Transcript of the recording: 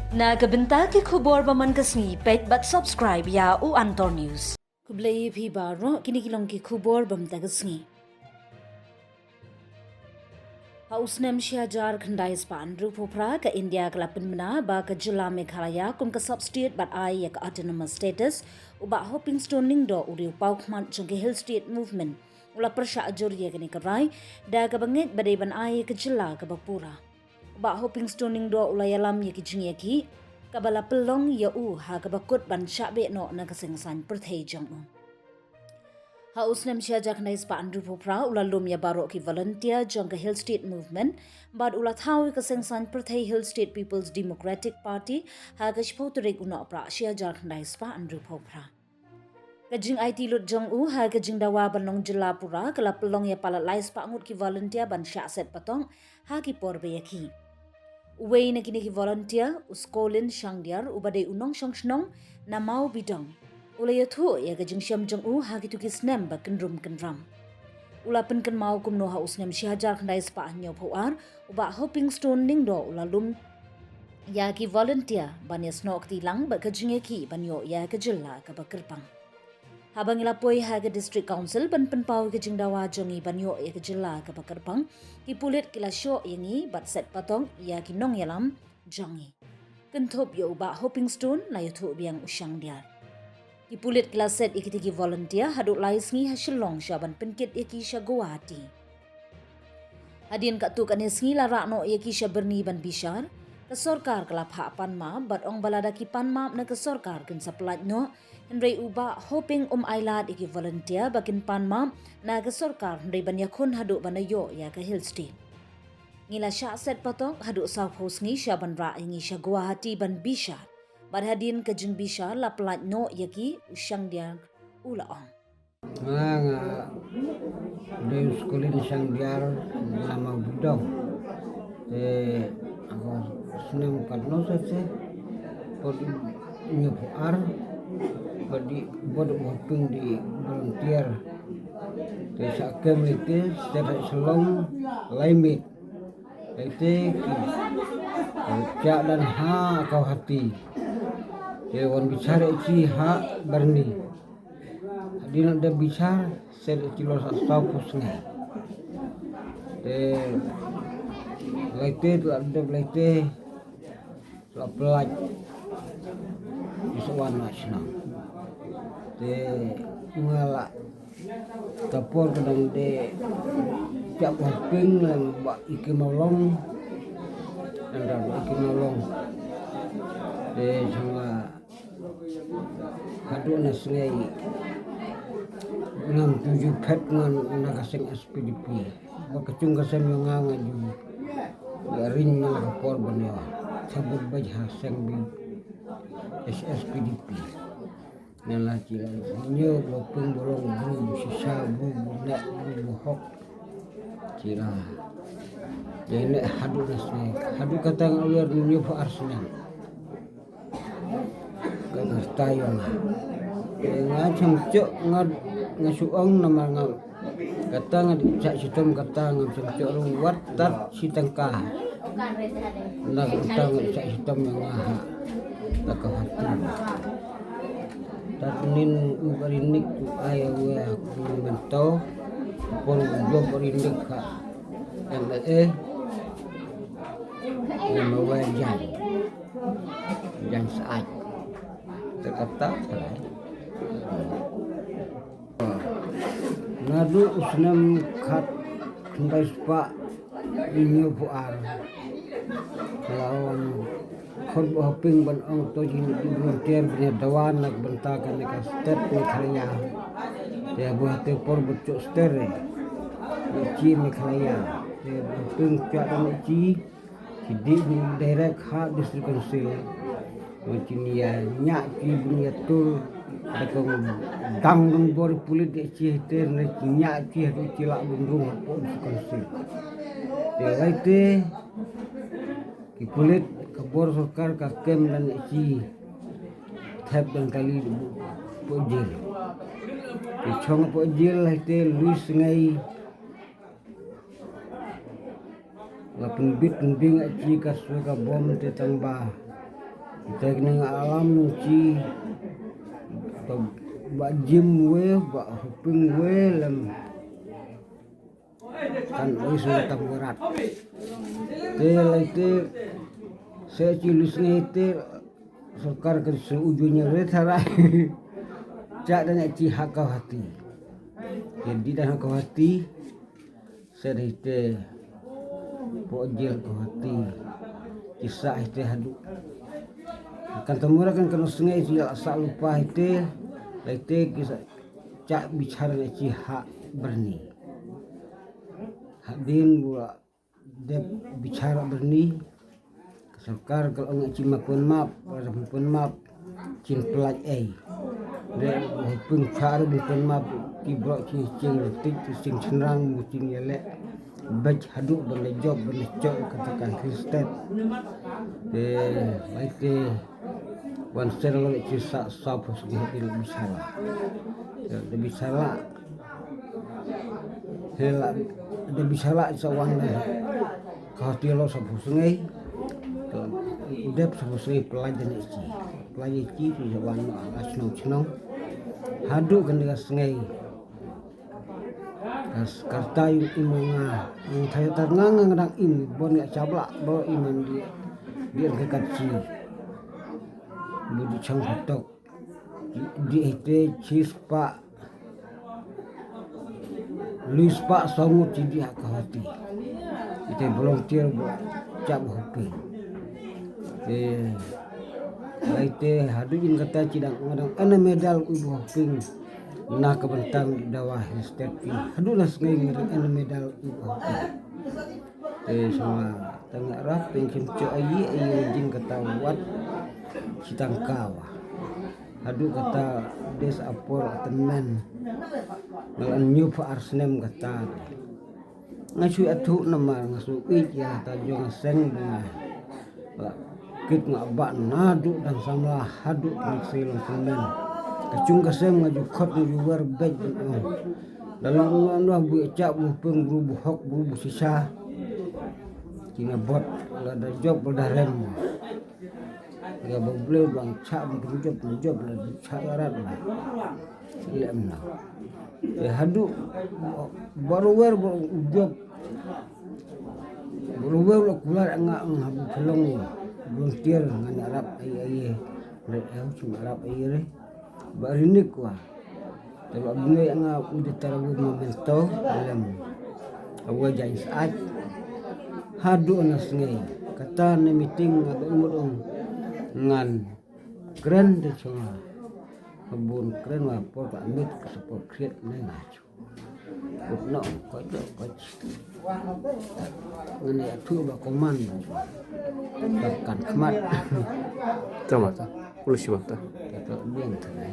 Nagabenta ki khubor baman kasni pet but subscribe ya u Antor News. Kublai phi baro kinikilong ki khubor bam tagasni. Hausnam Shahjar Khandai span Rupopra ka India kalapin mana ba ka Jilla Meghalaya kum ka substate but I yak autonomous status uba hoping stoning do uri paukman chung hill state movement ula persha ajur ya gani karai da ka bangit badai ban I ka Jilla ka Bapura uba hoping stoning do ula yalam ya ki jing ya ki kabala pelong ya u ha ka bakut ban syabe no na kasengsan perthai jang Hausnam Shahjar Khandai span Rupopra ula lum ya baro ki volunteer jong ka hill state movement bad ula thawi ka sengsan perthai Hill State People's Democratic Party ha ka shpoturik una pra Shahjar Khandai span Rupopra Kajing IT lut jong u ha kajing dawa banong Jilla Pura kala pelong ya palat lai spa ngut ki volunteer ban syak set patong ha ki porbe yaki Uwei na kini ki volunteer uskolin shangdiar ubade unong shongshnong na mau bidong Ula ya thu ya kajing syam jong u ha ki tu ki snem ba kenrum kenram Ula pen kan mau kum no ha usnem Shahjar Khandai spa nyo phawar uba hoping stone ning do ula lum ya ki volunteer ban ya snok ti lang ba kajing ya ki ban yo ya ka Jilla ka ba kerpang Habang ilapoi ha ka district council ban pen pau ka jing dawa jongi ban yo ya ka Jilla ka ba kerpang ki pulit kila syo yangi bat set patong ya ki nong yalam jongi Kenthop yo uba hoping stone la yo thu biang usyang dia Ipulit klaset ikitiki volunteer haduk lais ngi hasilong syaban penkit iki sya Guwahati. Hadin kat tu kan ngi larak no iki sya berni ban bishar ke sorkar kelap hak panma bat ong balada ki panma na ke sorkar ken saplat no henrei uba hoping ailat iki volunteer bakin panma na ke sorkar henrei ban yakun haduk banayo ya ke Hill State. Ngila sya set patong haduk South House ngi syaban ra ngi sya Guwahati ban bishar. Barhadin ke jeng bishar la pelat no yaki usyang dia ulaong. Di sekolah di Sangdiar nama Budong. Aku senang karena saya pada nyebar pada buat hoping di volunteer. Desa kem itu secara selong limit. Itu kerja dan ha kau hati. Dewan bicara isi hak berni. Di nak bicara saya kilo satu pusing. Lete tu ada lete pelaj di sewan nasional. Mengalak kapor kadang de tiap hoping dan bak ikan nolong dan ikan nolong. Sama haduk na sungai 67 pet ngan nakaseng SPDP bakacung kasem yang ngaju garing na kapor banyawa sabut bajha seng bi SPDP nala cila nyo lopeng bolong bu sisa bu nak bu hok cila jadi haduk na sungai haduk kata ngawir nyo fa arsenal Tayong ngacam cok ngasuong nama ngam kata ngajak sitom kata ngacam cok ruwat tat sitengka nak kata ngajak sitom yang ngah tak hati tat nin ubarinik tu ayah aku mentau pun belum berinik ka yang mewajah yang saat terkata Nadu usnam khat Khandai spa inyo puar lawan khod hoping ban ong to jin volunteer bne dawan nak bentakan ka step ni khaya ya buat te por bocok stere ci ni khaya ya hoping ka dan ci di direct ha district council macam ni nyak ki bunya tu dekong dang dong bor pulit de ci ter na nyak ki hadu ci la bundung po konsil de laite ki pulit ke bor sorkar ka kem dan ci thap dan kali po jil ki chong po jil laite luis ngai la pun bit pun bing ci ka suka bom te tamba Kita kena alam ci atau bak gym we bak hopping we lam kan sudah tak berat. Te saya cilis ngete सरकार के से ujungnya we tarai cak dan ci hakau hati jadi dah hakau hati serite pojel ko hati kisah itu hadu kan temura kan kena sungai itu asal lupa itu kisah cak bicara ci hak berni hadin buat dia bicara berni Sarkar kalau nak cima pun map, cin pelaj dia pun cara pun map kiblok cing letik cing senang cing yelek baj haduk benda job benda cok katakan Kristen baik wan serlo ci sa sap segi bil bisalah de bisalah hela de bisalah sawan kau tiolo sapu sungai Udap sesuai pelajaran itu jawan asnong hadu kan dengan sungai kas karta yung imunga yung tayo tangang ngang im bon ya cabla bo iman dia kekatsi budi chang patok di ite cispa luis pak songut di akawati ite volunteer buat cap hopi Laite hadujin kata cidang ngadang ana medal ubu ping na kabentang dawah state hadulah sengai ngadang ana medal ubu sama tengah rap pengkin co ayi jin kata wat citangkawa hadu kata des apor tenan ngan new for arsenem kata ngasu atu nama ngasu ya ta jong seng dengan kit ngabak nadu dan sama hadu silong semen kacung kasem ngaju khot ngaju war bej dalam nganu bu cak bu peng bu hok bu sisa kina bot ada job dah rem ya boleh bang cak bu job la cak arat lah lem na hadu baru wer job baru wer keluar ngabu pelong volunteer dengan Arab ai cuma Arab ai barinik wa kalau bunga yang udah tarawih memento dalam awal jais saat hadu nasngai kata na meeting umur ngan keren de cuma kebun keren wa por amit support create na ngacu no ko ini tu ba koman kan kemat Tama ta. Ulus bata. Kata biang tanai.